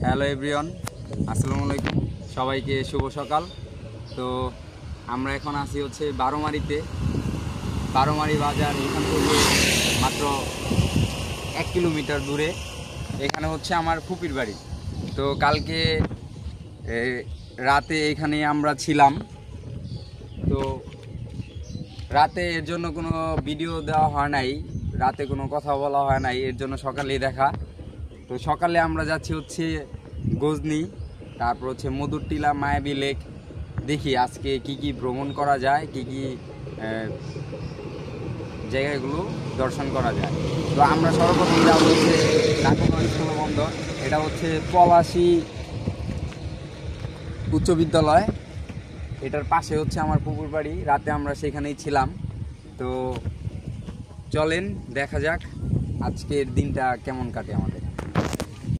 Hello everyone, আসসালামু আলাইকুম। সবাইকে শুভ সকাল। তো আমরা এখন আছি হচ্ছে বারোমারিতে। বারোমারি বাজার এখান থেকে মাত্র 1 কিলোমিটার দূরে। এখানে হচ্ছে আমার ফুপির বাড়ি। তো কালকে রাতে এখানে আমরা ছিলাম। তো রাতে এর জন্য কোনো ভিডিও দেওয়া হয় নাই, রাতে কোনো কথা বলা হয় নাই, এর জন্য সকালেই দেখা। তো সকালে আমরা যাচ্ছি হচ্ছে গজনি, তারপর হচ্ছে মধুর টিলা, মায়াবী লেক। দেখি আজকে কি কি ভ্রমণ করা যায়, কি কি জায়গাগুলো দর্শন করা যায়। তো আমরা সর্বপ্রথম যাবো হচ্ছে নাকোগঞ্জ স্থলবন্দর। এটা হচ্ছে পলাশী উচ্চ বিদ্যালয়, এটার পাশে হচ্ছে আমার পুকুর বাড়ি। রাতে আমরা সেখানেই ছিলাম। তো চলেন দেখা যাক আজকের দিনটা কেমন কাটে আমাদের।